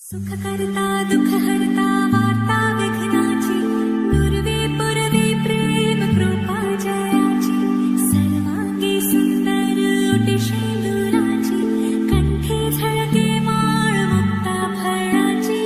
सुख करता दुःख हरता वार्ता विघ्नाची नुरवी पुरवी प्रेम कृपा जयाची सर्वांगी सुंदर ओटी शेंदुराची कंठी झळके माळ मुक्ता फळाची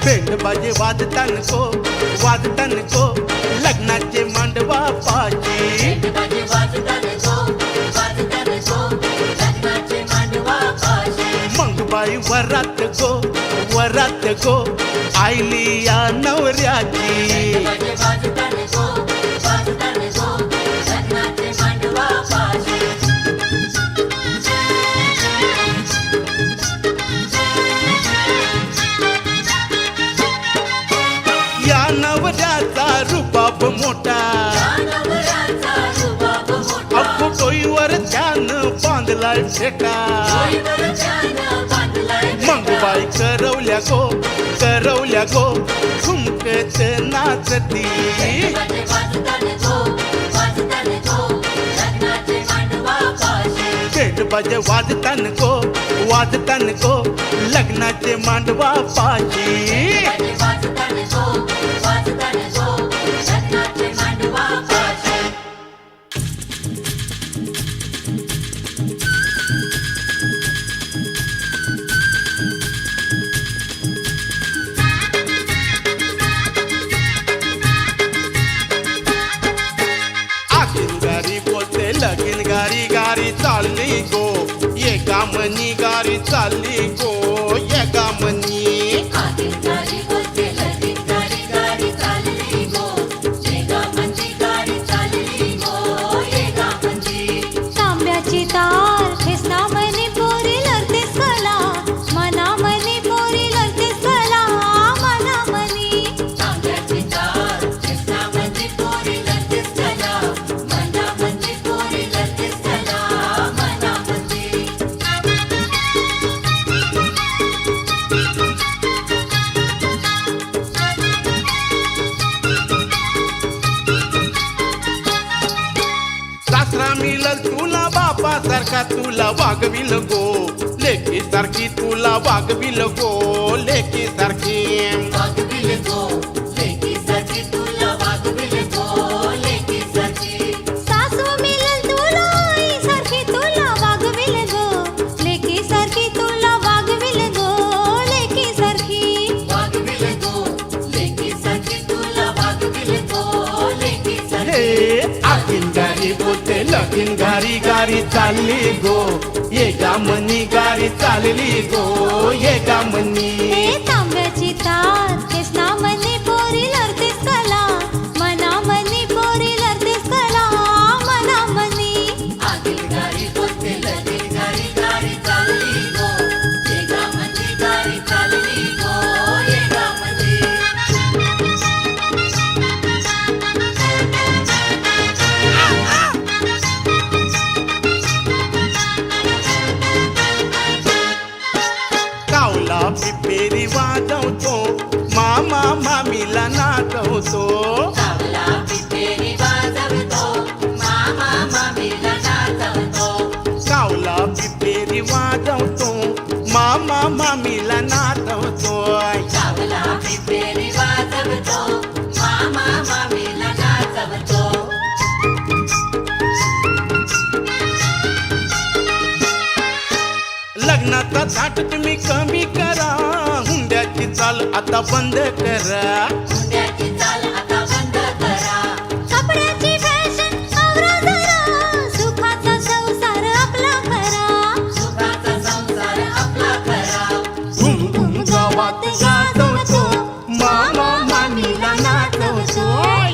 बेंड बाजे वाजतान को लग्नाचे मांडवा पाशी मंगबाई वरात गो आईली या नवऱ्याची या नवऱ्याचा रुबाब मोठा अख्खो टोईवर त्यानं बांधलाय फेटा मंगबाई करवल्या गो ठुमकत नाचती पेट बाजे वाजतान को लग्नाचे मांडवा पाशी लगीन गारी चालली गो एका मनी गारी चालली गो एका मनी तांब्याची तार खेसना मनी पोरी लढतेस कला मना मनी पोरी लढतेस कला मना मनी तांब्याची तार खेसना मनी पोरी लढतेस कला मना मनी पोरी लढतेस कला मना मनी सासरा मिळल तुला बापा सारखा तुला वागविल गो लेकी सारखी तुला वागविल गो लेकी सारखी वागविल गो लेकी सारखी तुला वागविल गो लेकी सारखी सासू मिळल तुला आई सारखी तुला वागविल गो लेकी सारखी तुला वागविल गो लेकी सारखी वागविल गो लेकी सारखी तुला वागविल गो लेकी सारखी हे आखीन गारी बोलते लगीन गारी चालली गो एका मनी गारी चालली गो एका मनी तांब्याची तार खेसना मनी पोरी लढतेस कला मना मनी पोरी लढतेस कला मना मनी आगील गारी बोलते लगीन गारी चालली गो एका मनी गारी चालली गो एका मनी कावला पिपेरी वाजवतो मामा मामीला नाचवतो कावला पिपेरी वाजवतो मामा मामीला नाचवतो कावला पिपेरी वाजवतो मामा मामीला नाचवतो कावला पिपेरी वाजवतो मामा मामीला नाचवतो लग्नाचा थाट तुम्ही कमी करा हुंड्याची चाल आता बंद करा हुंड्याची चाल आता बंद करा कपड्याची फॅशन आवरा जरा सुखाचा संसार आपला करा सुखाचा संसार आपला करा धूम धूम गावात गाजवतो मामा मामीला नाचवतो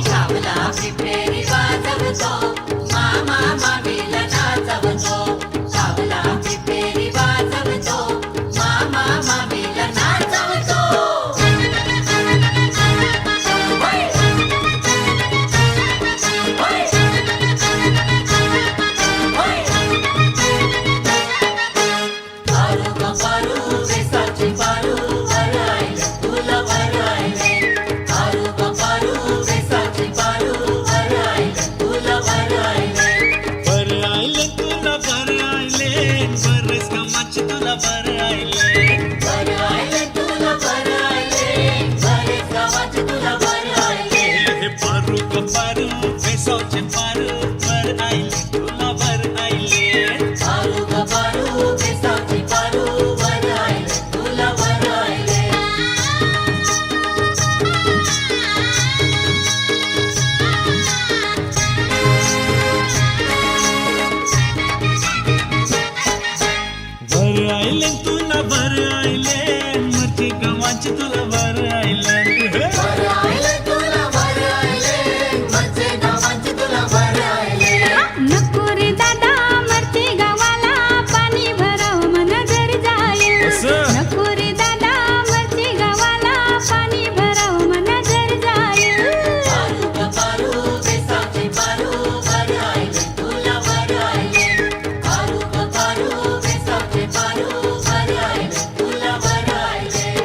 कावला पिपेरी वाजवतो मामा मामीला नाचवतो कावला पिपेरी वाजवतो मामा मामीला नाचवतो पारू ग पारू वेसाची पारू वरायले तुला वरायले पारू ग पारू वेसाची पारू वरायले तुला वरायले बर आयले तुला बर आयले बरस कामाची तुला बर आयले वरायले तुला वरायले बरेच गावाचे तुला वरायले हे पारू ग पारू वेसाचे पारू बर आयले तुला बर आयले पारू ग पारू वेसाची पारू वरायले तुला वरायले तुला बरं आयलंड बरं आयलं तुला बरं आयलं मजे गावांची तुला बरं आयलं नको रे दादा मरते गावाला पाणी भराव मन घरी जाईल असं? नको रे दादा मरते गावाला पाणी भराव मन घरी जाईल पारू ग पारू बेसाचे पारू बरं आयलं तुला बरं आयलं पारू ग पारू बेसाचे पारू बरं आयलं तुला बरं आयलं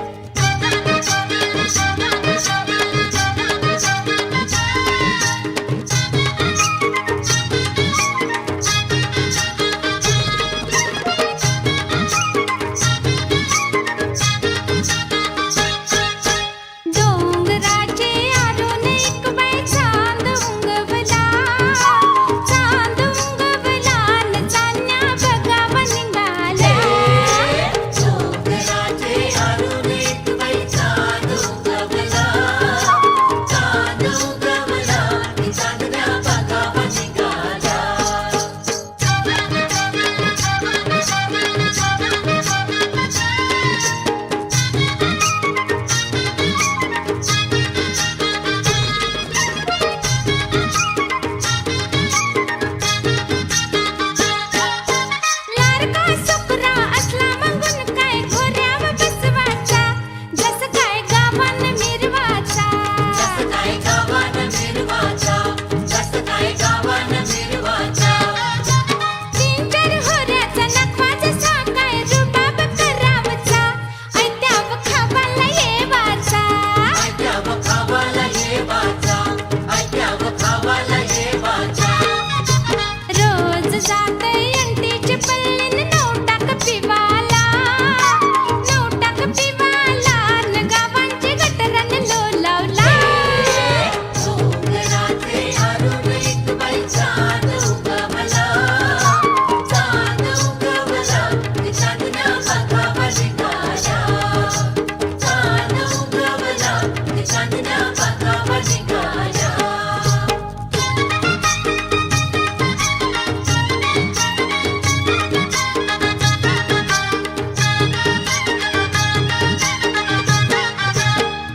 डोंगराचे आरून एक बाई चांद उंगवला चांद उंगवला न चांदण्या बघावा निघाल्या डोंगराचे आरून एक बाई चांद उगवला चांद उगवला ती चांदण्या बघावा निघाल्या लारका सुकरा असला मंगून काय घोऱ्यावर बसवाचा जस काय गावान मिरवाचा जसं काय गावानं मिरवाचा जसं काय गावानं मिरवाचा तीन चार होऱ्याचा नखवाचा साकाय रुबाब करावचा ऐत्याव खावाला येवाचा ऐक्याव खावाला ये वाचा ऐक्याव खावाला ये वाचा रोज जातय अंटीचे पल्लीन नोटाक पिवाला नोटाक पिवाला न गावांचे गटरन लोलावला डोंगराचे आरून एक बाई चांद उगवला चांद उगवला ती चांदण्या बघावा निघाल्या चांद उगवला ती चांदण्या बघावा निघाल्या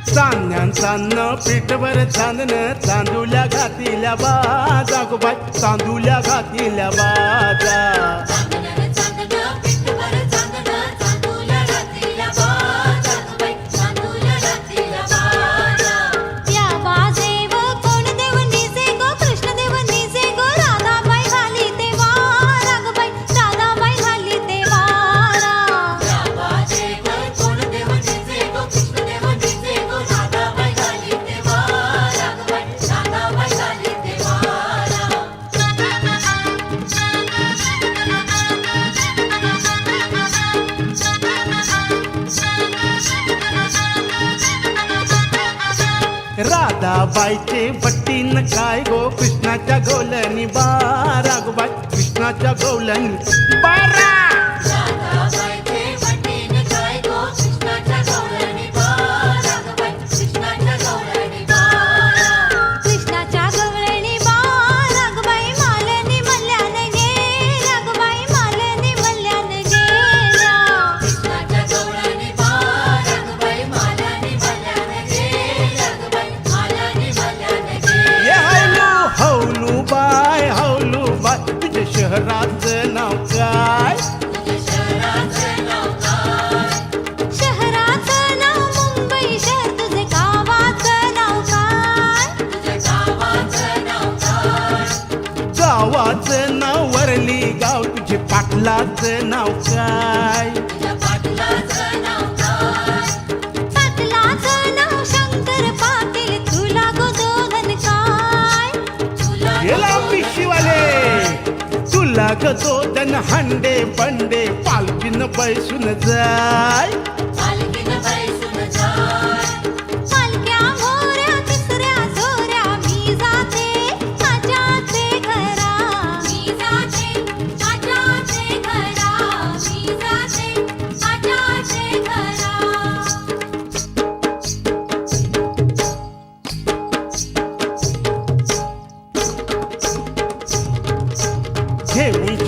चांदण्यांचानं पीठभर चांदणं तांदुल्या घातिल्या बाजा गो बाई तांदुल्या घातिल्या बाजा चांदणं चांदणं पिठभर चांदणं चांदूल्या रात्रीला बाजा गं बाई चांदूल्या रात्रीला बाजा या बाजेव कोण देव निजे गो कृष्ण देव निजे गो राधाबाई घाली ते वारा ग बाई राधाबाई घाली ते वारा या बाजेवर कोण देव निजे गो कृष्ण देव निजे गो राधाबाई घाली ते वारा गं बाई राधाबाई घाली ते वारा राधाबाईचे बट्टीन काय गो कृष्णाच्या गौलनी बारा गो बाई कृष्णाच्या गौलनी बारा राधाबाईचे वटीन काय गो कृष्णाच्या गौरणी बारा गं बाई कृष्णाच्या गौरणी बारा कृष्णाच्या गवळणी बारा ग बाई मालनी मल्यान गेल्या ग बाई मालनी मल्यान गेल्या कृष्णाच्या गौरणी बारा गं बाई मालानी मल्यान गेल्या गं बाई मालानी मल्यान ये गेल्या हौलू हौलू बाय तुझ्या शहराचं नाव काय तुझ्या शहराचं नाव काय शहराचं नाव मुंबई शहर तुझे गावाचं नाव काय तुझ्या गावाचं नाव काय गावाचं नाव वरली गाव तुझे पाटलाचं नाव काय तुझ्या पाटलाचं नाव काय पाटलाचं नाव शंकर पाटील तुला गो दोघन काय तुला गेला पिशीवाले तुला ग दोन हंडे बंडे पालखीन बैसून जाय पालखीनं बैसून जाय पालख्या मोऱ्या तिसऱ्या जोऱ्या मी जाते आजाचे घरा मी जाते आजाचे घरा मी जाते आजाचे घरा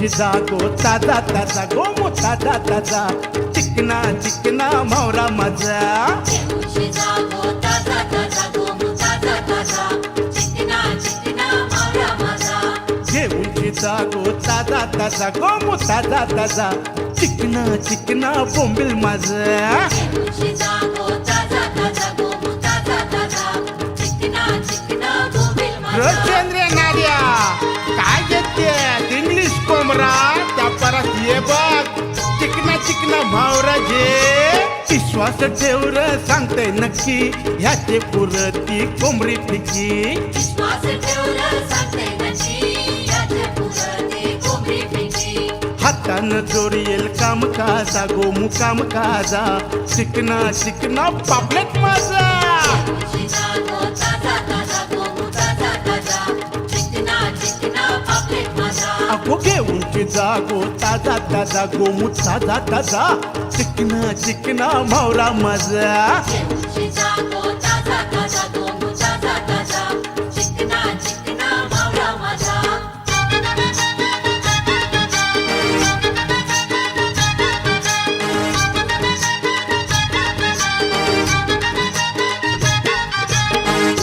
घेऊनची जागो ताजा ताजा गोमू ताजा ताजा चिकना चिकना मावरा माझा घेऊनशी जागो ताजा ताजा गोमू ताजा ताजा चिकना चिकना मावळा माझा घेऊनची जागो ताजा ताजा गोमू ताजा ताजा चिकना चिकना बोंबील माझा घेऊनशी जागो ताजा ताजा गोमू ताजा ताजा चिकना चिकना बोंबील माझा रोचंद्र नार्या काय घेते इंग्लिश कोमरा त्या परत ये बघ चिकना चिकना भावरा जे विश्वास ठेवर सांगते नक्की ह्याचे पुरती कोंबरी फिकी विश्वास ठेवलं सांगते नची याचे पुरते कोंबडी फिकी हातानं जोर येईल काम काजा गोमू काम काजा चिकना चिकना पापलेट माझा घेऊनशी जागो ताजा ताजा गोमू ताजा ताजा चिकना चिकना पापलेट माझा अगो घेऊनची जागो ताजा ताजा गोमू ताजा ताजा चिकना चिकना मावरा माझा घेऊनशी जागो ताजा ताजा गोमू ताजा ताजा चिकना चिकना मावळा माझा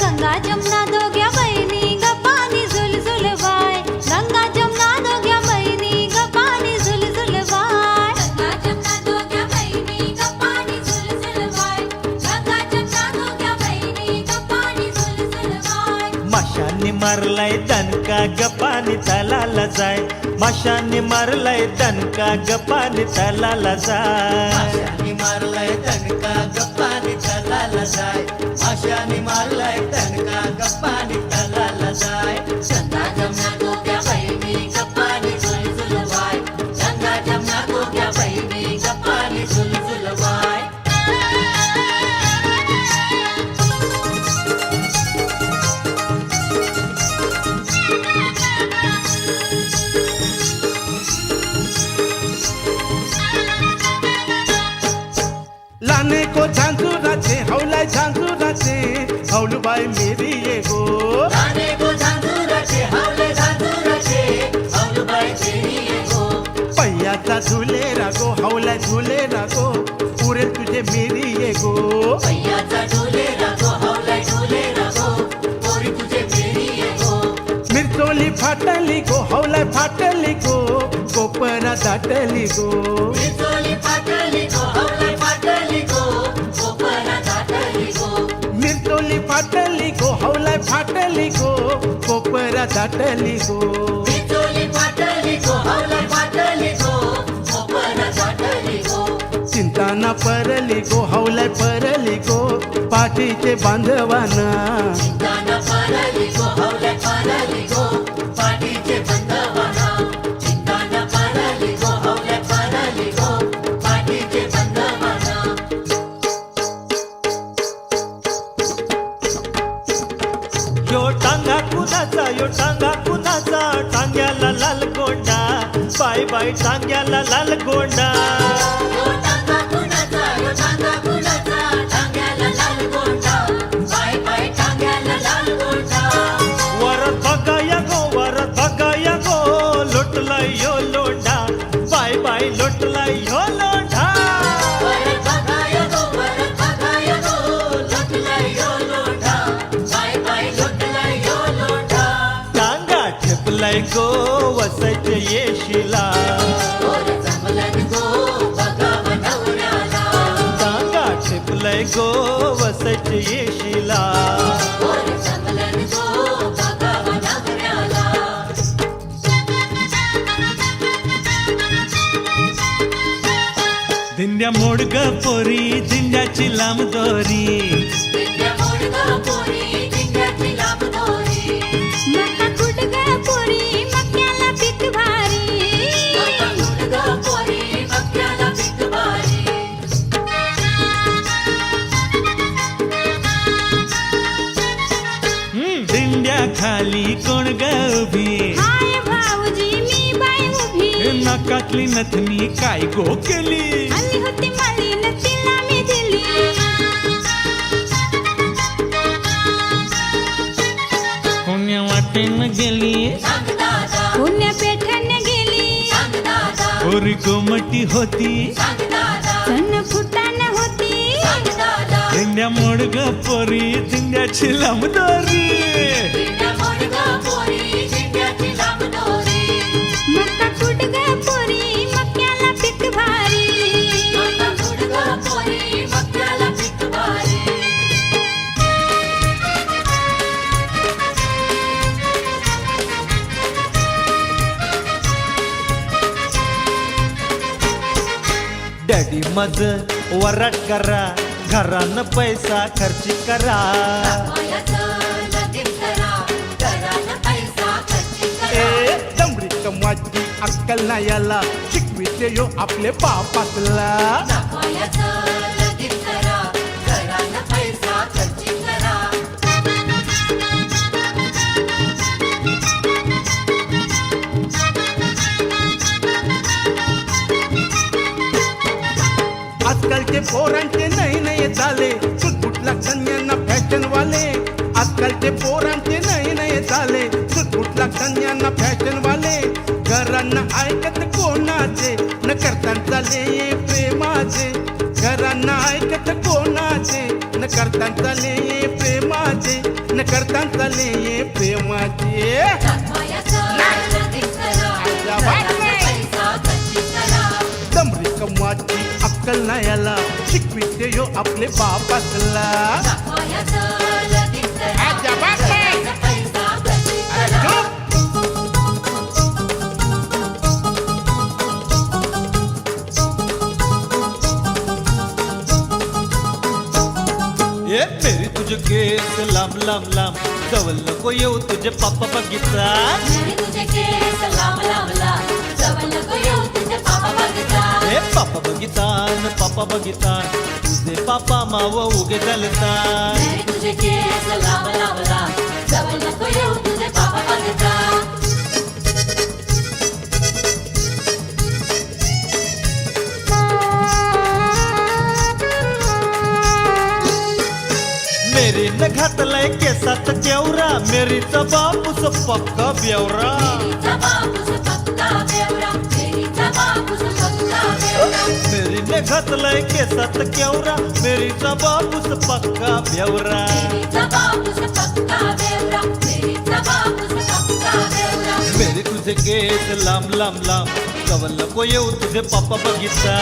गंगा जमुना दोघ्या बहिणी गप्पानी झुलझुलवाय गंगा जमुना दोघ्या बहिणी गप्पानी झुलझुलवाय गंगा जमुना दोघ्या बहिणी गप्पानी झुलझुलवाय गंगा जमुना दोघ्या बहिणी गप्पानी झुलझुलवाय माशाने मारलाय दणका गपानी तलाला जाय माशाने मारलाय दणका गपानी तलाला जाय माशाने मारलाय दणका गप्पानी तलाला जाय माशाने मारलाय दणका गप्पानी तलाला जाय गंगा जमुना दोघ्या बहिणी गप्पानी झुलझुलवाय गंगा जमुना दोघ्या बहिणी गप्पानी झुलझुलवाय लाने को झांझुराचे हौलाय झांझुराचे हौलूबाई मेरी ये गो लाने को झांझुराचे हावले झांझुराचे हौलूबाई तेरी ये गो पैयाचा झुले रागो हौलाय झुले रागो पुरे तुझे मेरी ये गो पैयाचा डोले रागो हावलाय डोले रागो पोरी तुझे मेरी ये गो मिरचोली फाटली गो हौलाय फाटली गो कोपरा दाटली गो मिरचोली फाटली गो हावलाय फाटली गो कोपरा दाटली गो मिरचोली फाटली गो हौलाय फाटली गो कोपरा दाटली गो मिरचोली फाटली गो हावलाय फाटली गो कोपरा दाटली गो चिंताना परली गो हौलाय परली गो पाठीचे बांधवाना चिंताना परली गो हावलाय परली गो पाठीचे बंधवाना चिंताना परली गो हावलाय परली गो पाठीचे बंधवाना यो टांगा कुणाचा टांग्याला लाल गोंडा बाय बाय टांग्याला लाल गोंडा यो टांगा कुणाचा टांग्याला लाल गोंडा बाय बाय टांग्याला लाल गोंडा वरत बघाया गो लोटलाय यो लोंढा बाय बाय लोटलाय यो लोंढा वरत बघाया गो लोटलाय यो लोंढा बाय बाय लोटलाय यो लोंढा टांगा ठेपलाय गो वसायचे येशिला ओर जमलन गो बघाव नवऱ्याला टांगा ठेपलाय गो वसायचे येशिला ओर जमलन गो बघाव नवऱ्याला दिंड्या मोडग पोरी दिंड्याची लांब दोरी दिंड्या मोडगा पोरी दिंड्याची लांब दोरी मका कुटगा पोरी मक्याला पीक भारी आता मुलगा पोरी मक्याला पीक भारी दिंड्या खाली कोण ग उभी हाय भाऊजी मी बाई उभी नाकातली नथनी काय गो केली आली होती मालीन तिला मी दिली कोण्या वाटेन गेली सांग दादा पुण्या पेठण गेली पोरी कोमटी होती सण फुटाण होती दिंड्या मोडग पोरी दिंड्याची लांबदोरी मक्का कुटग पोरी मक्याला पीक भारी डॅडी मज वराट करा घरानं पैसा खर्च करा ए दमडी कमाची अक्कल नाही याला शिकविते यो आपले बापातला आजकालचे पोरांचे नाही नाही झाले सुटफुटला कन्यांना फॅशन वाले आजकालचे पोरांचे नाही नाही झाले सुटफुटला कन्यांना फॅशन वाले घरांना ऐकत कोणाचे न करता चाले प्रेमाचे घरांना ऐकत कोणाचे न करता चाले प्रेमाचे न करता चाले प्रेमाचे दमडी कमाची अक्कल नाही याला शिकविते यो आपले बापातला आजा बापा. अरे चुप. ए मेरी तुझे केस लांब लांब लांब जवळ नको येऊ तुझे पापा बघितला ए पापा बघितान पापा बघितान तुझे पापा माव उगे जलतान मेरी न घातलाय केसात केवरा मेरीचा बापूस पक्का बेवरा मेरी न घातलाय केसात केवरा मेरीचा बापूस पक्का बेवरा मेरी तुझे केस लांब लांब लांब कवल नको येऊ तुझे पापा बघितला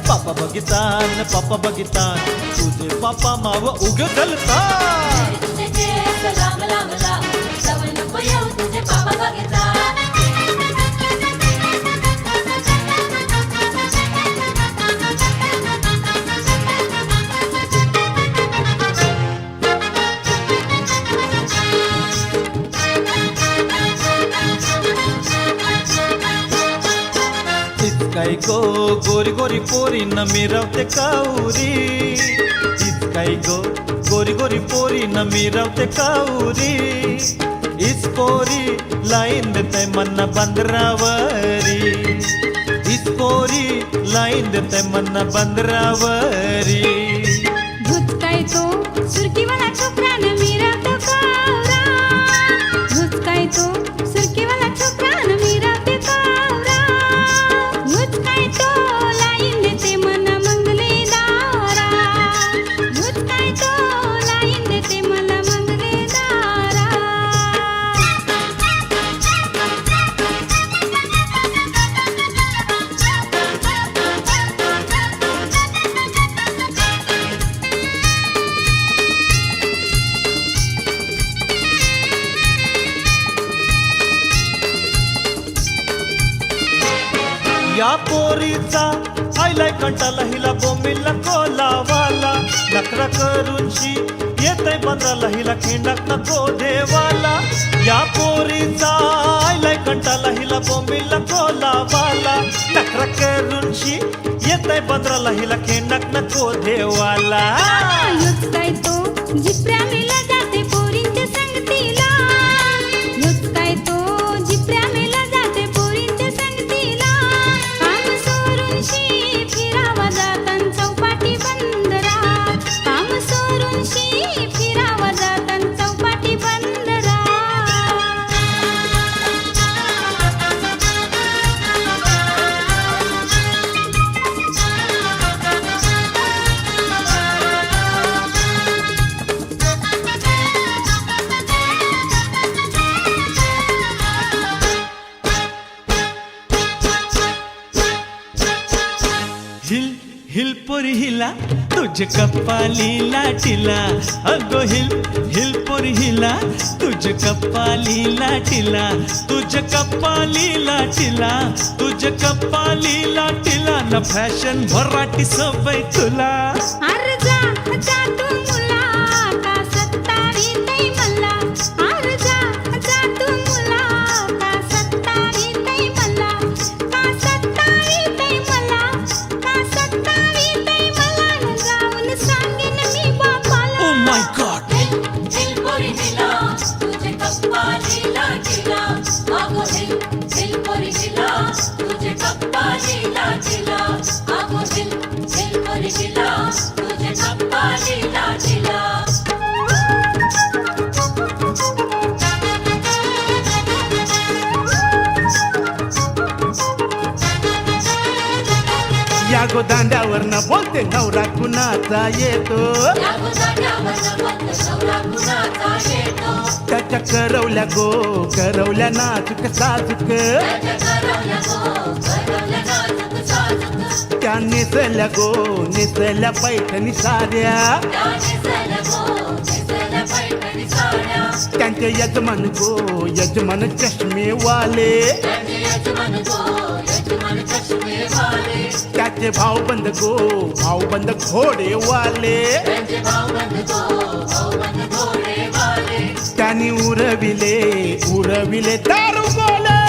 पापा बघितान तुझे पापा माव उग घालतान इतकाई गो गोरी गोरी पोरी न मिरवते काउरी इतकाई गो गोरी गोरी पोरी न मिरवते काउरी इस पोरी लाईन देते मन बंदरावरी इस पोरी लाईन देते मन बंदरावरी भुचकाय तो सुरकीवाला छोकरा न मिरवतो कावरा भुचकाय तो सुरकीवाला छोकरा न मिरवते कावरा भुचकाय तो लाईन देते मन मंगले दारा भुचकाय तो लाईन देते मन मंगले दारा या पोरीचा आयलाय कंटाला हिला बोंबिला कोलावाला नखरा करूनशी येतय बंद्राला हिला खिंडाक नको देवाला या पोरीचा आयलाय कंटाला हिला बोंबिला कोलावाला नखरा करूनशी येतय बंद्राला हिला खिंडाक नको देवाला युचकाय तो जिप्र्यामेला जाते पोरींच्या संगतीला युचकाय तो जिप्र्यामेला जाते पोरींच्या संगतीला काम सोडून शी फिरावा जातान चौपाटी बंदरात काम सोडून शी फिरावा जातान चौपाटी बंदरात हिल हिल पोरी हिला तुझ कपाली लाटीला अगो हिल हिल पोरी हिला तुझ कपाली लाटीला तुझ कपाली लाटीला तुझ कपाली लाटीला न फॅशन भराटी सवय तुला अरे जा जा तू मुला का सत्तावी तै मला अरे जा जा तू मुला का सत्तावी तै मला का सत्तावी तै मला का सत्तावी तै मला न जाऊन सांगेन मी बापाला ओ माय गॉड हिल पोरी हिला तुझे कप्पाली लाटीला आगो हिल पोरी हिला तुझे कप्पाली लाटीला आगो हिल पोरी हिला तुझे कप्पाली लाटीला या गोदांड्यावरनं बोलते नवरा कुणाचा येतो या गोदाड्यावर बोलत नवरा कुणाचा येतो त्याच्या करवल्या नाजूक साजूक त्याच्या करवल्या नाजूक साजूक त्या नेसल्या पैठणी साऱ्या त्या नेसल्या पैठणी साड्या त्यांचे यजमान चष्मेवाले त्यांचे यजमान चष्मेवाले त्याचे भाऊबंद घोडेवाले त्यांचे भाऊबंद घोडेवाले त्यांनी उरविले दारू गोले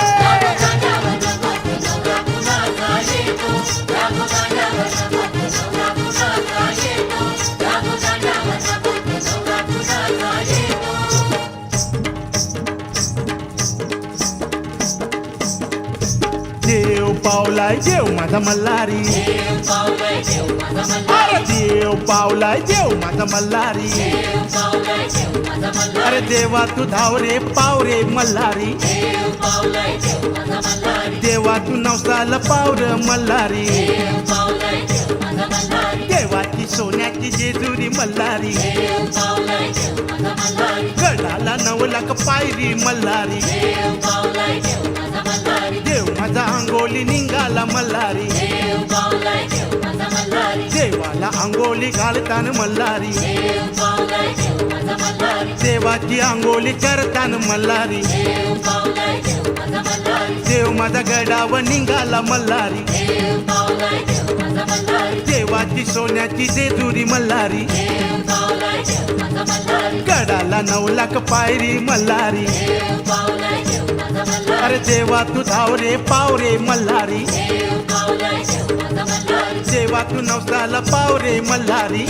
देव पावलाय देव माझा मल्हारी अरे देव पावलाय देव माझा मल्हारी अरे देवा तू धाव रे पाव रे मल्हारी देवा तू नवसाला पाव रे मल्हारी देवाची सोन्याची जेजुरी मल्हारी गडाला 9 लाख पायरी मल्हारी देव माझा अंगोली निघाला मल्हारी देवाला अंगोली घालतान मल्हारी देवाची अंगोली करतान मल्हारी देव माझा गडावर निघाला मल्हारी देवाची सोन्याची जेजुरी मल्हारी गडाला 9 लाख पायरी मल्हारी अरे देवा तू धाव रे पाव रे मल्हारी देवा तू नवसाला पाव रे मल्हारी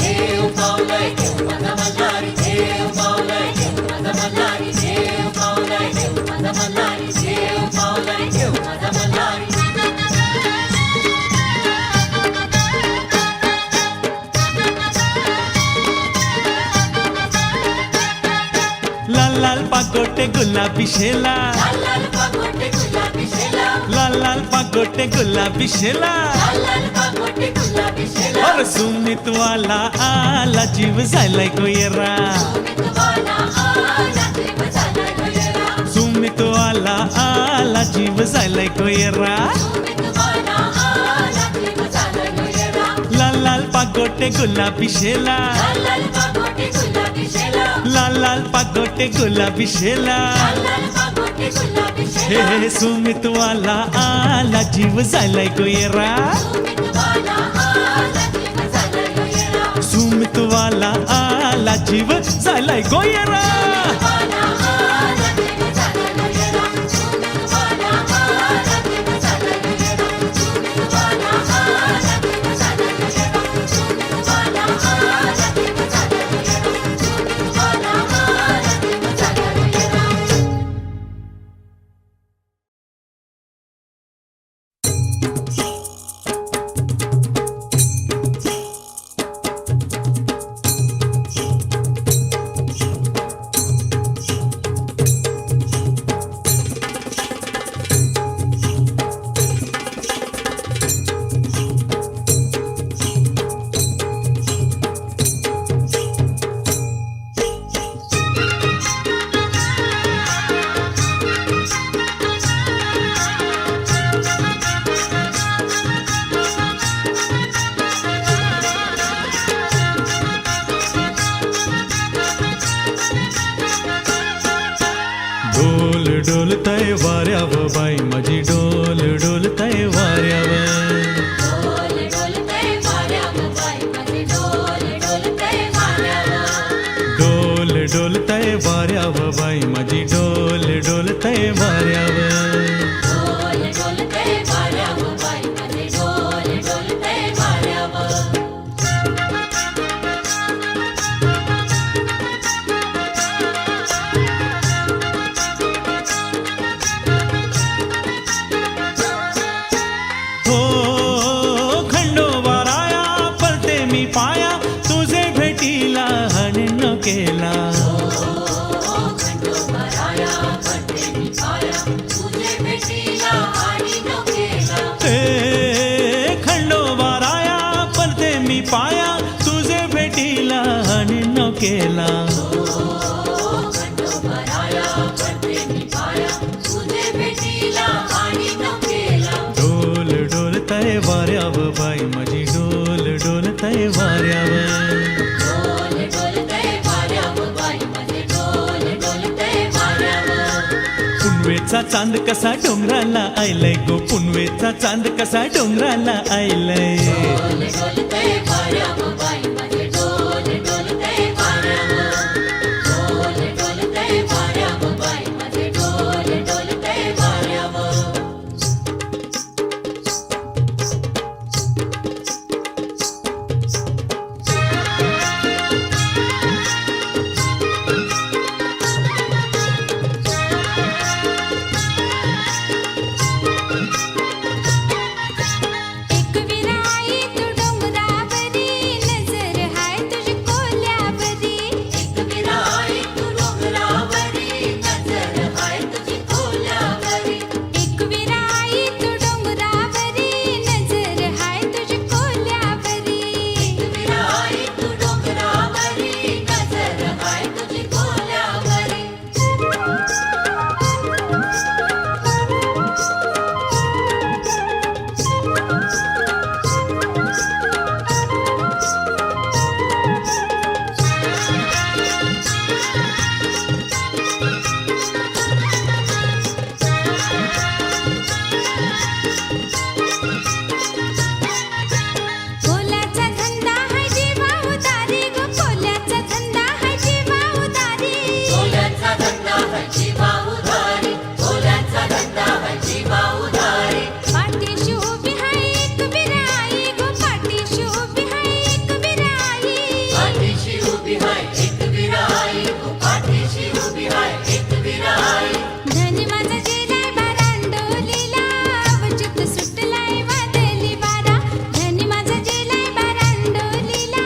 लाल लाल पाकोटे गुलाबी शेला लाल लाल पाकोटे गुलाबी शेला अरे सुमित वाला आला जीव झालाय गोयरा सुमित वाला आला जीव झालाय गोयरा लाल लाल पाकोटे गुलाबी शेला लाल लाल पाकोटे गुलाबी शेला हे सुमित वाला आला जीव झालाय गोयरा सुमित वाला आला जीव झालाय गोयरा डोलतय वाऱ्यावर बाई माझी डोल डोलतय वाऱ्यावर डोल डोलतय वाऱ्यावर बाई माझी डोल डोलतय वाऱ्यावर डोल डोलतय वाऱ्यावर बाई माझी डोल डोलतय वाऱ्यावर डोल डोलतय वाऱ्यावर बाई माझी डोल डोलतय वाऱ्यावर हो खंडोबाराया पलटे मी पाया तुझे भेटीला हणन केला खंडोबाराया पडते मी पाया तुझे भेटीला आणि नकेला ए खंडोबाराया पलटे मी पाया तुझे भेटीला हणन केला खंडोबाराया पडते मी पाया तुझे भेटीला आणि नकेला डोल डोलतय वाऱ्यावर बाई माझी डोल डोलतय वाऱ्यावर डोल डोलतय वाऱ्यावर बाई माझी डोल डोलतय वाऱ्यावर पुनवेचा चांद कसा डोंगराला आयलय गो पुनवेचा चांद कसा डोंगराला आयलय डोल डोलतय वाऱ्यावर बाई माझी डोल डोलतय वाऱ्यावर डोल डोलतय वाऱ्यावर बाई माझी डोल डोलतय वाऱ्यावर एक विराई तू डोंगरावरी नजर हाय तुझी कोल्यावरी एक विराई तू डोंगरावरी नजर हाय तुझी कोल्यावरी एक विराई तू डोंगरावरी नजर हाय तुझी कोल्यावरी एक विराई तू डोंगरावरी नजर हाय तुझी कोल्यावरी कोल्याचा धंदा हाय जीवा उदारी गो कोल्याचा धंदा हाय जीवा उदारी कोल्याचा धंदा हाय जीवा उधारी कोल्याचा धंदा हाय जीवा उधारी पाठीशी उभी हाय एक विराई गो पाठीशी उभी हाय एक विराई पाठीशी उभी हाय एक विराई गो पाठीशी उभी हाय एक विराई धनी माझा जिराय बारांडोलीला वचित सुटलाय वादली वारा धनी माझा जिराय बारांडोलीला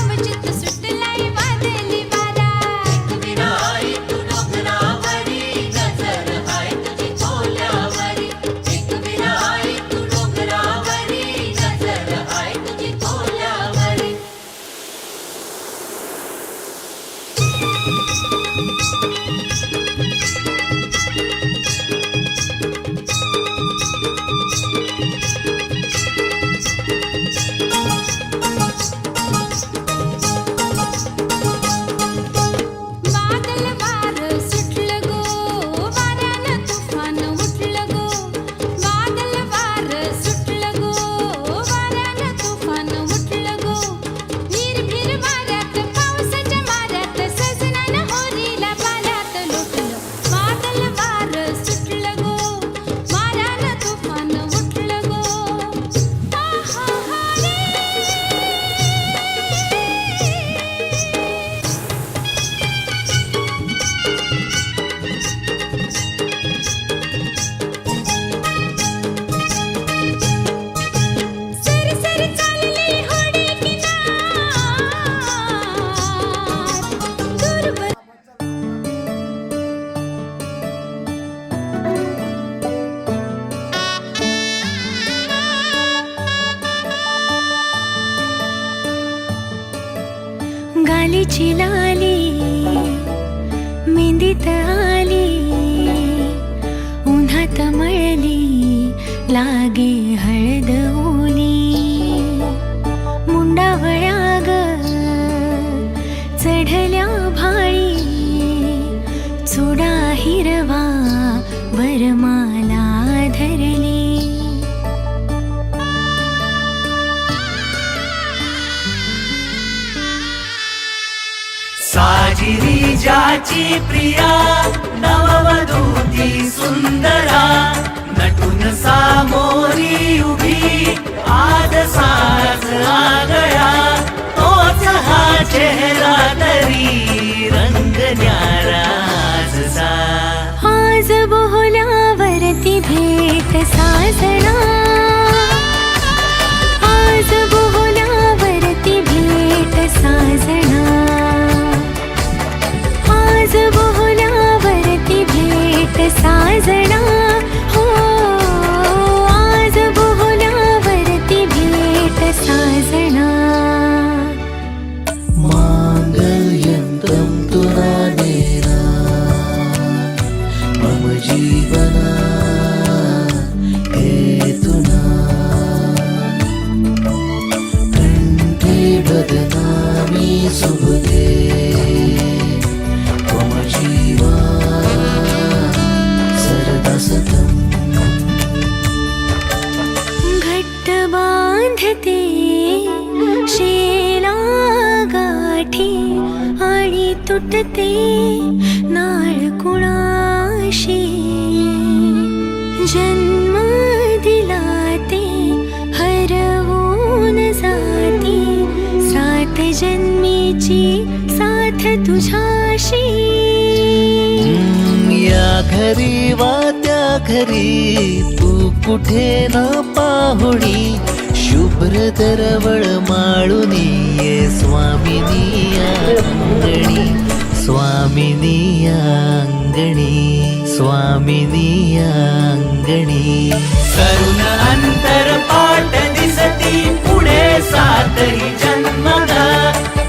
वचित सुटलाय वादली वारा एक विराई तू डोंगरावरी नजर हाय तुझी कोल्यावरी एक विराई तू डोंगरावरी नजर हाय तुझी कोल्यावरी बादल वार सुटलं गो वाऱ्यानं तुफान उठलं गो बादल वार सुटलं गो वाऱ्यानं तुफान उठलं गो भीर भीर वाऱ्यात पावसाच्या माऱ्यात सजनानं होरीला पाल्यात लुटलं बादल वार सुटलं गो वाऱ्यानं तुफान उठलं गो आहा हा रे सर सर चालली होडी किनार दूर गालीची लाली मेहंदीत आली उन्हात मळली लागे हळद ओली मुंडावळ्या ग चढल्या भाळी चुडा हिरवा गिरिजाची प्रिया नववधूती सुंदरा नटून सामोरी उभी आज साज आगळा तोच हा चेहरा तरी रंग न्यारा आजचा आज बोहल्यावरती भेट साजना आज बोहल्यावरती भेट साजना आज बोहल्यावरती भेट साजना हो आज बोहल्यावरती भेट साजना मांगल्यं तुरानेना मम जीवना हेतुना कंठे बदनामी शुभगे त्वम जीवा सरदा सतम् घट्ट बांधते शेला गाठी आणि तुटते नाळ कुणाशी जन्म दिला ते हरवून जाते सात जन्मीची साथ तुझ्याशी या घरी वा त्या घरी तू कुठे न पाहुणी शुभ्र दरवळ माळुनी ये स्वामिनी अंगणी स्वामिनी अंगणी स्वामिनी अंगणी करुण अंतर पाठ दिसती पुढे सातही जन्मद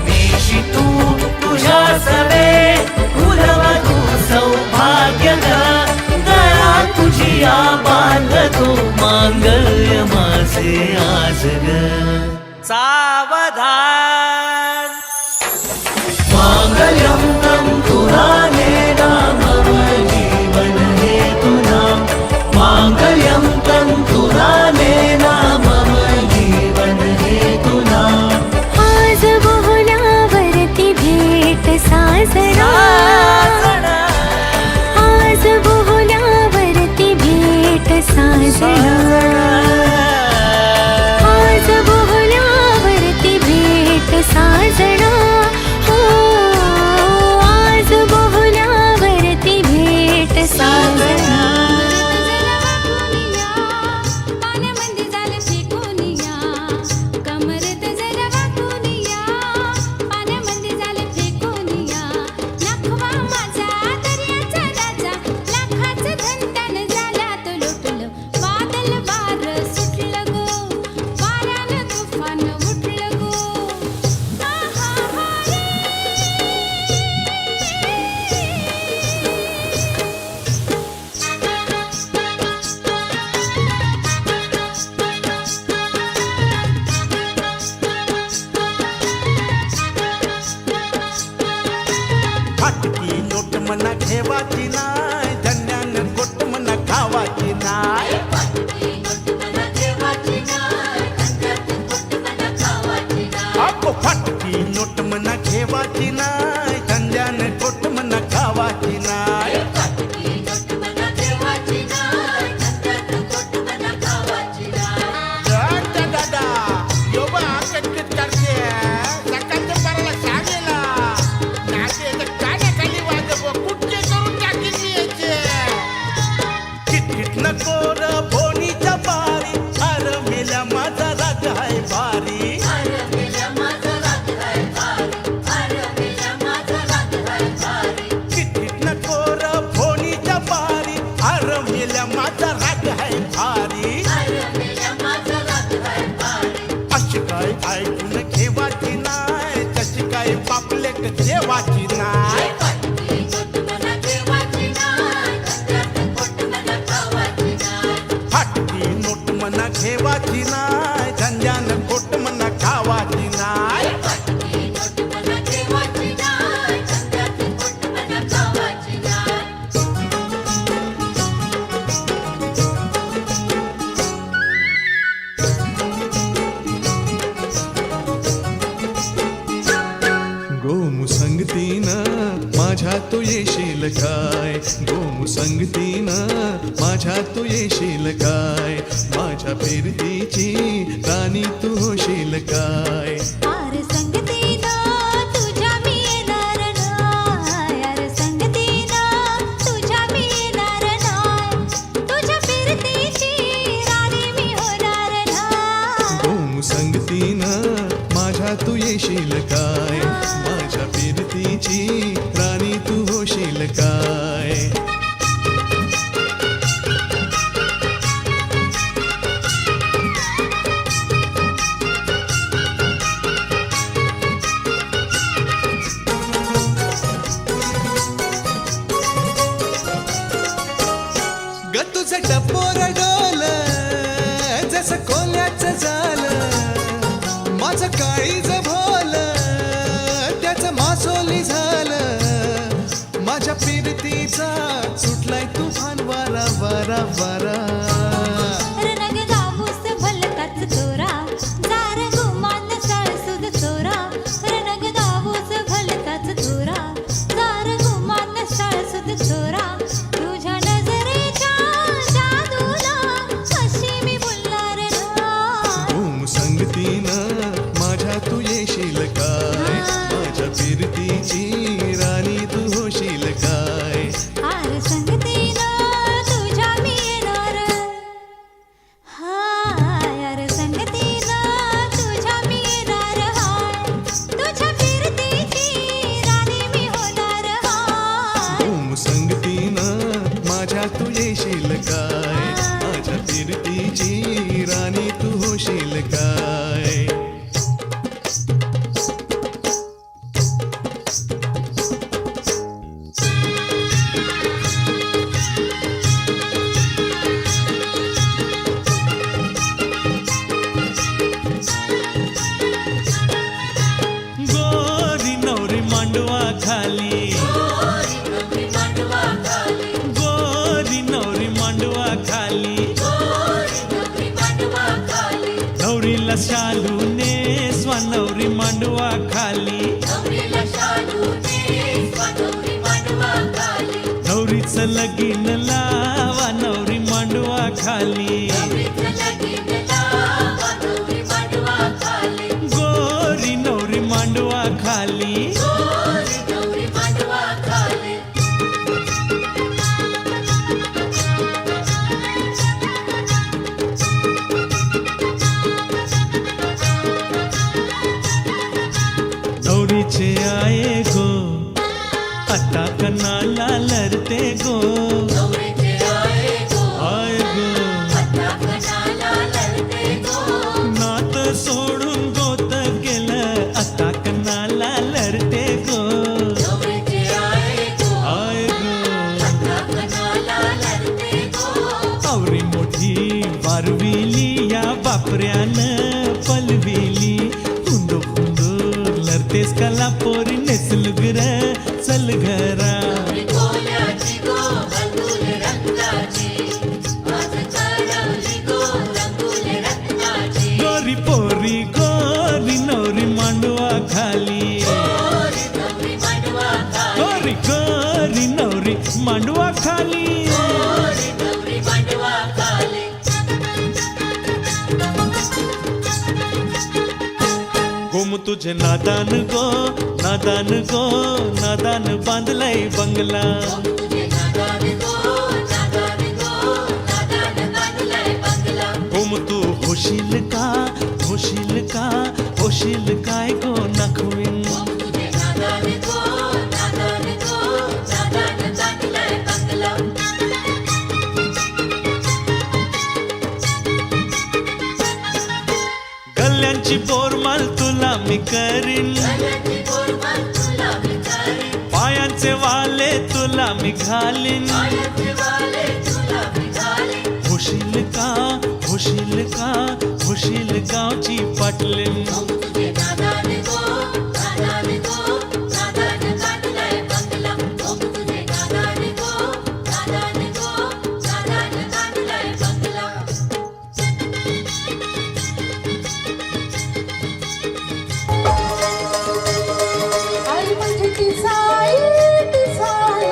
मेशी तू तुझ्या सवे कुलवधू सौभाग्य गळा तुझी या बांधतो मांगल्य माझे आज ग सावधान मांगल्यं तं तुरानेन मम जीवन हेतुना मांगल्यं तं तुरानेन मम जीवन हेतुना आज बोहल्यावरती भेट साजना आज बोहल्यावरती भेट साजना आज बोहल्यावरती भेट साजना हो आज बोहल्यावरती भेट साजना पाण्यामध्ये झालं फेकूनिया कमरत जरा वाकूनिया पाण्यामध्ये झालं फेकूनिया नखवा माझा दर्याचा राजा लाखाचं धन त्यानं झाला तो लुटलं वादल वार सुटलं गो वाऱ्यानं तुफान उठलं गो हा हा हा रे फाटकी नोट मना ठेवाची नाय धन्यानं गोट मना खावाची नाय अगो फाटकी नोट मना ठेवाची नाय धन्यानं गोट मना खावाची नाय दादा यो बा कटकट करते सकाळच्या पाराला सांगेला नाचे कानाखाली वाजव कुठचे करून टाकीन मी याचे किटकिट नको र भोनीच्या पारी अर मेल्या माझा राग आहे भारी किटकिट नको र भोनीच्या पारी अर मेल्या माझा राग आहे भारी अशी काय ऐकून घेवाची नाय तशी काय पापलेट जेवाची नाय फाटकी नोट मना घेवाची नाय धंद्यानं गोट मना खावाची नाय गोमुसंगती येशील काय गोमू संगतीनं माझ्या तू येशील काय माझ्या फिरतीची राणी तू होशील काय आर संगतीनं तुझ्या मी येणार नाय आर संगतीनं तुझ्या मी येणार नाय तुझ्या फिरतीची राणी मी होणार नाय गोमू संगतीनं माझ्या तू येशील काय माझ्या फिरतीची राणी तू होशील काय ग तुझं टपोर डोल जसं कोल्याचं झालं माझं काळीज भोल त्याचं मासोली झालं माझ्या फिरतीचा सुटलाय तुफान वारा वारा वारा रनग गावूस भलकाच चोरा दार गुमान साळसुद चोरा रनग गावूस भलकाच चोरा दार गुमान साळसुद चोरा तुझ्या नजरेच्या जादूला कशी मी बोलणार ना ओम संगतीनं माझ्या तू येशील काय माझ्या फिरतीची राणी तू होशील काय आर संगतीनं तुझ्या मी येणार हाय आर संगतीनं तुझ्या मी येणार हाय तुझ्या फिरतीची राणी मी होणार हाय ओम संगतीनं माझ्या तू येशील काय माझ्या फिरतीची राणी तू होशील काय गोरी नवरी मांडवा खाली गोरी नवरी मांडवा खाली नवरीला शालूने स्वनवरी मांडवा खाली नवरीचं लगीन लावा नवरी मांडवा खाली गोरी नवरी मांडवा खाली नवरीचे आये गो आता कनाला लरते गो आय गो नात सोडून गोत गेलं आता कनाला लरते गो आय गो आवरी मोठी वारविली या बापऱ्यानं पलविली हुंदो हुंदो लरतेस कला पोरी नेसलुगर चल घरा गोरी पोरी गोरी नवरी मांडवा खाली गोरी गोरी नवरी मांडवा खाली गोम तुझे नादान गो नादान गो नादान बांधलाय बंगला गोम तू होशील का होशील का होशील काय गो नखवीन गल्ल्यांची पोरमाल तुला मी करीन पायांचे वाले तुला मी घालीन होशील का होशील का होशील गावची पाटलीन आई म्हणजे ती साई ती साई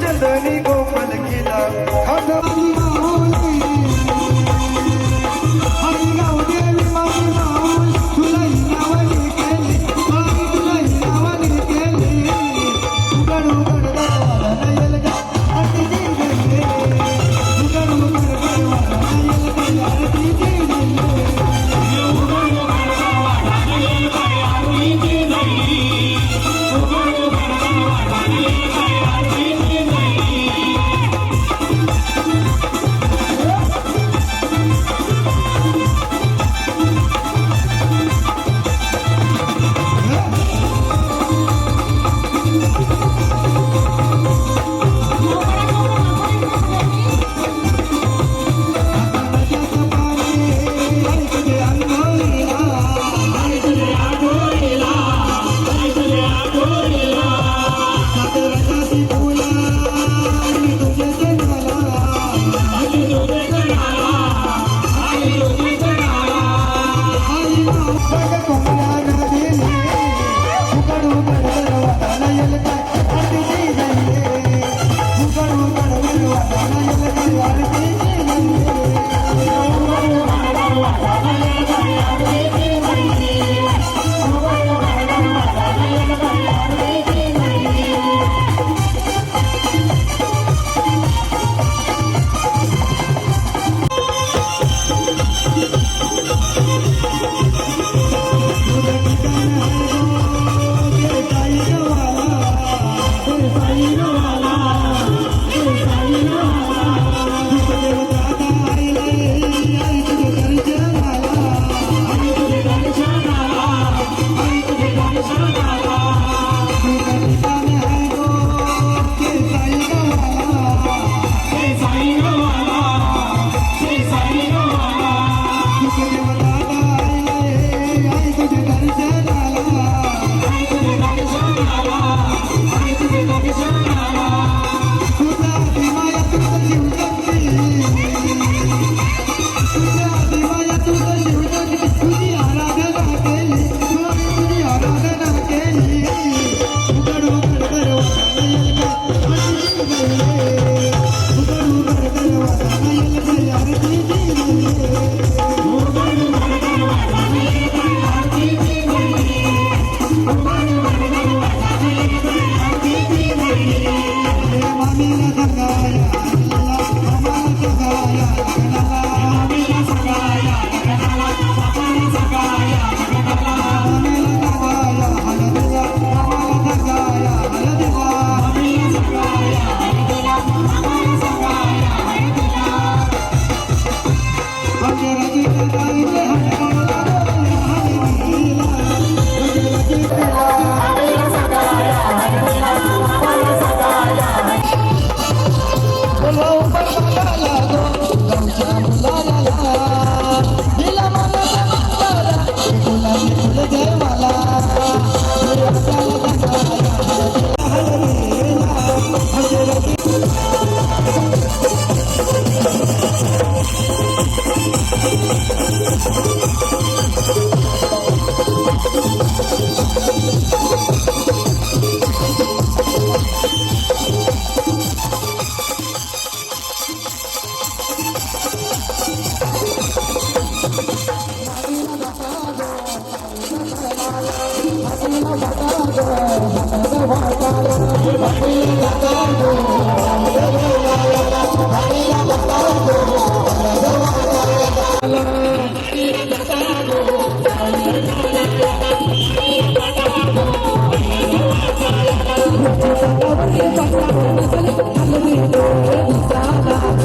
चंदनी गोपाल केला खांदवाली माऊली हरी गावदेवी माझी माऊल तुलाही नावाने केली माई तुलाही नावाने केली उघड उघड गावाला नयल गा आरती दी गल्ले उघड उघड गावाला नयल गा आरती दी गल्ले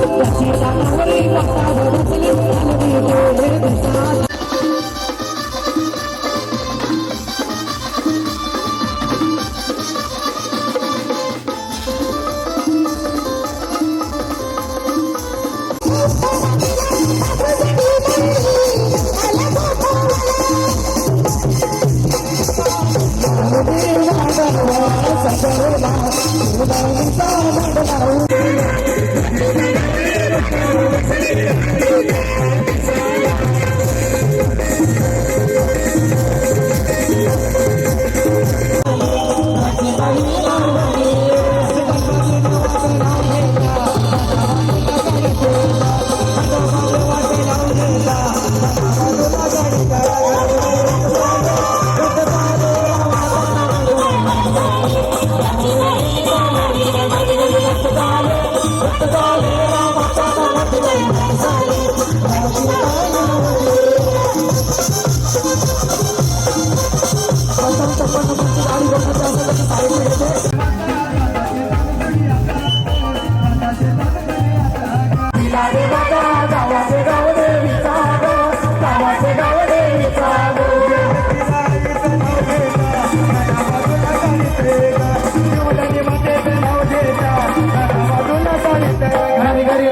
Thank you. देवीचा रे माझा गावाचे गाव देवीचा ग गावाचे गाव देवीचा ग देवीचं नाव घेता घरा बाजूला चालित रे ग शिवलानी मातेचं नाव घेता घरा बाजूला चालित घरी घरी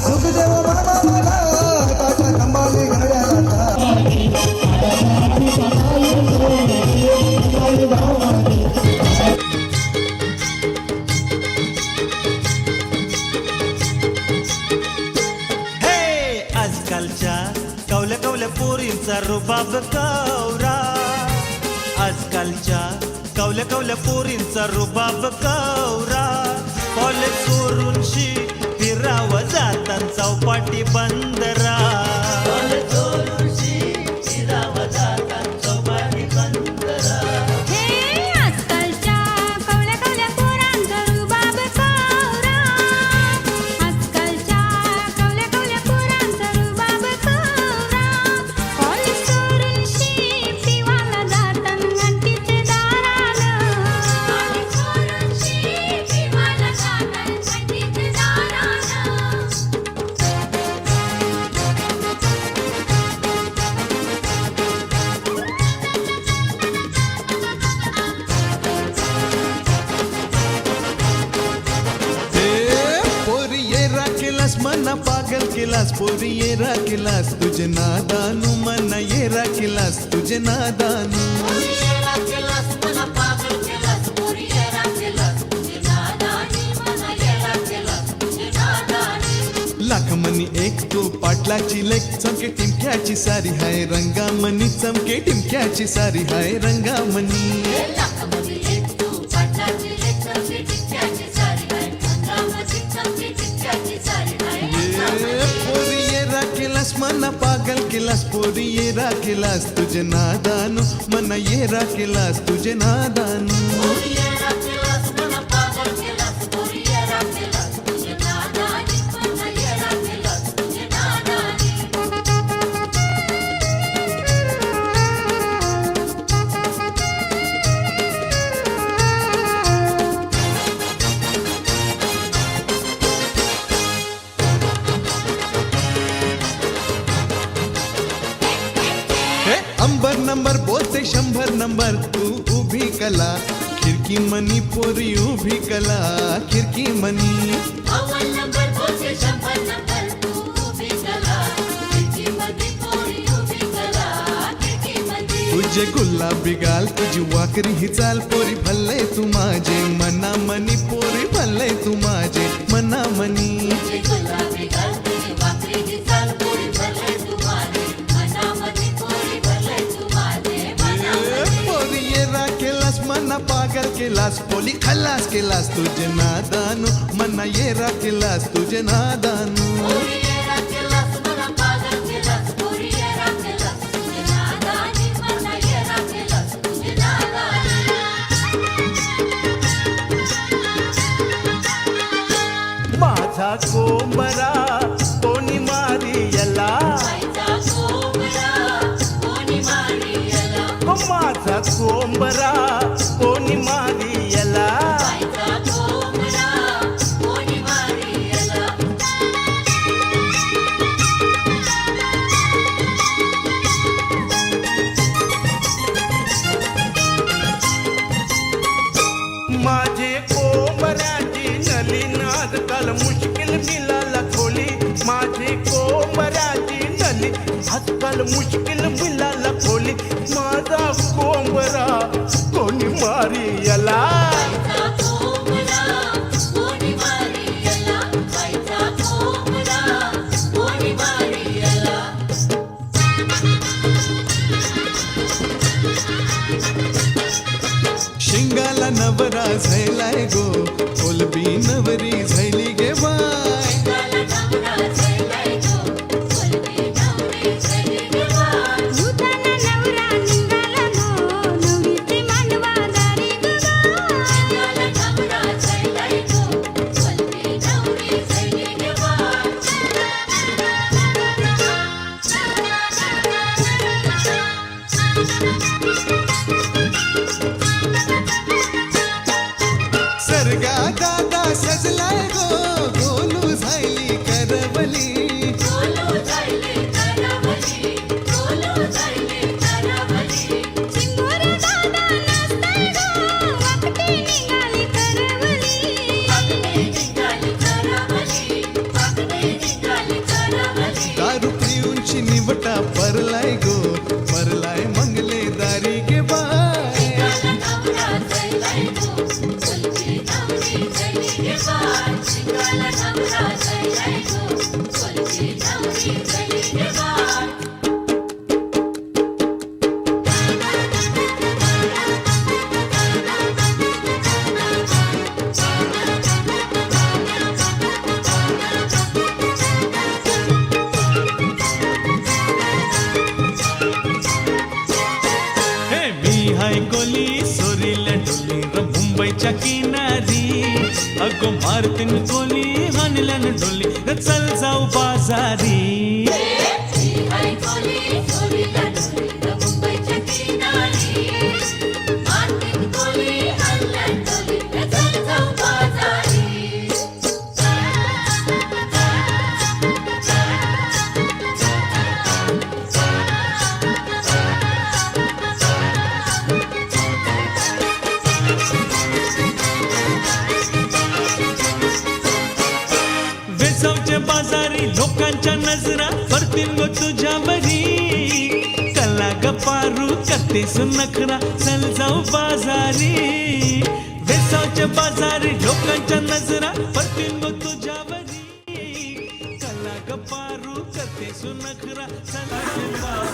सुखदेव बाबा मला ताटा कंबाली घड्याळाचा हे आजकालच्या कवल्या कवल्या पोरींचा रुबाब कवरा, आजकालच्या कवल्या कवल्या पोरींचा रुबाब कवरा. कॉलेज सोडून फिरावं जातात चौपाटी बंदरा. हे आजकालच्या कवल्या कवल्या पोरांचा रुबाब कवरा, आजकालच्या कवल्या कवल्या पोरांचा रुबाब कवरा. कॉलेज सोडून पिवाला जातात घंटीचे दारानं, कॉलेज सोडून पिवाला जातात घंटीचे दारानं. पोरी येरा केलास मना पागल केलास, पोरी येरा केलास तुझे नादानू, मना येरा केलास तुझे नादानू. लाख मनी एक तू पाटलाची लेक, चमके टिमक्याची सारी हाय रंगामणी, चमके टिमक्याची सारी हाय रंगामणी. पोरी येरा केलास मना पागल केलास, पोरी येरा केलास तुझे नादानू, मना येरा केलास तुझे नादानू. हे अंबर नंबर बोलते 100 नंबर, तू उभी कला खिडकी मनी पोरी उभी कला खिडकी मनी. तुझे गुलाबी गाल तुझी वाकरी ही चाल पोरी भल्ले तू माझे मना मनी, पोरी भल्ले तू माझे मना मनी. पोरी येरा केलास मना पागल केलास, पोली खल्लास केलास तुझे नादानू, मना येरा केलास तुझे नादानू. माझा कोंबरा कोणी मारी याला, माझा कोंबरा कोणी मारी याला. माझे कोंबऱ्याची नली आजकाल मुश्किल मिळाला खोली, माझे कोंबऱ्याची नली आजकाल मुश्किल मिळाला खोली. माझा कोंबरा कोणी मारी याला. शिंगाला नवरा झैलाय गो, कोलबी नवरी झैली गे बाय. भूताना नवरा निघाला गो, नवरीचे मांडवा दारी सर्गात चिवटा परलाय गो परलाय मंगले दारी के बाय शिंगाला नवरा जैलाय गो कोलकी नवरी जैली गे बाय शिंगाला नवरा जैलाय गो कोलकी नवरी जैली गे बाय हे मी हाय कोली सोरीला डोली र मुंबईच्या किनारी अगो मारतीन कोली हाणल्यान डोली र चल जाऊ बाजारी ही हाय कोली सोरीला डोली र मुंबईच्या किनारी मार्टिन कोली हल्ल्यान डोली र चल जाऊ बाजारी वेसावच्या बाजारी लोकांच्या नजरा परतील गो तुझ्यावरी कला गपारू करतेस नखरा चल जाऊ बाजारी वेसावच्या बाजारी लोकांच्या नजरा परतील गो तुझ्यावरी कला गपारू करतेस नखरा चल जाऊ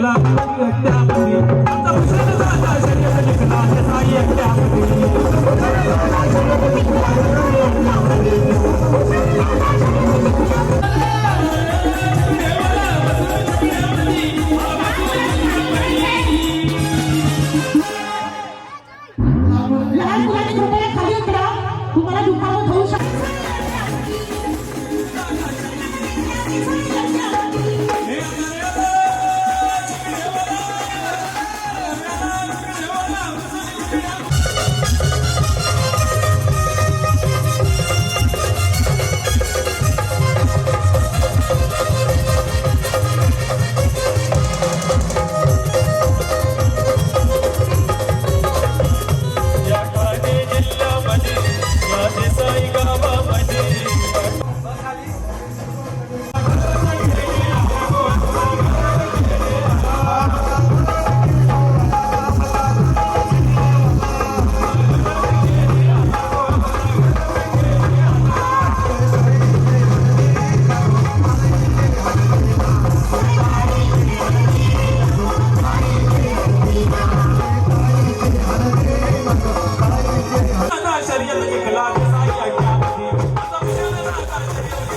निघला एकट्यामध्ये आता हुसेन दादा शर्यत निघला साई एकट्यामध्ये लहान मुलांनी कृपया खाली उतरा तुम्हाला दुखापत होऊ शकते शर्यत निघला साई एकट्यामध्ये आता हुसेन दादा शर्यत निघला साई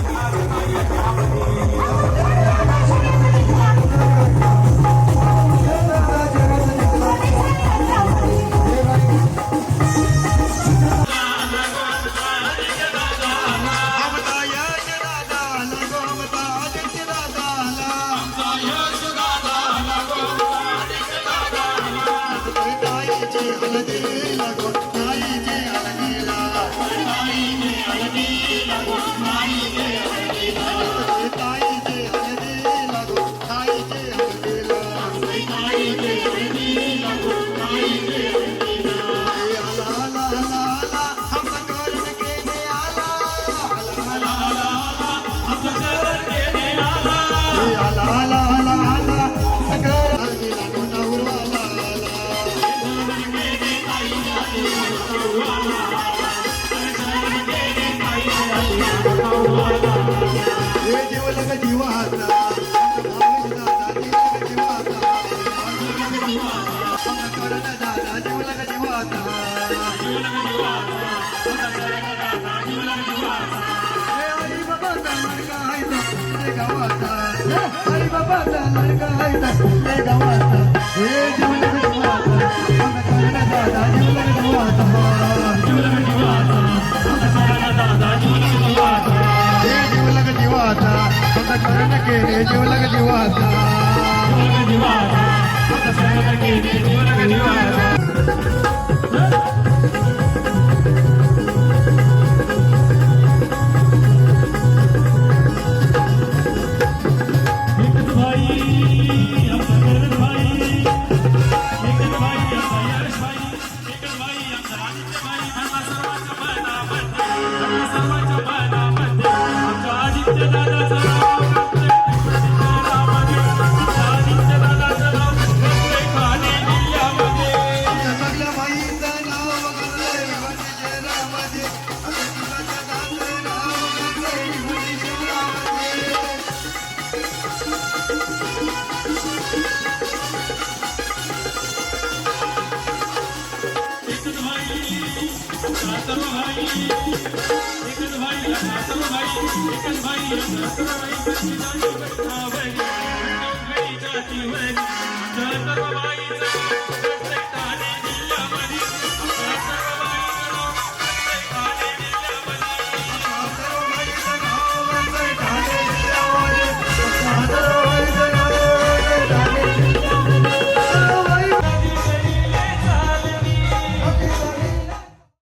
एकट्यामध्ये भाई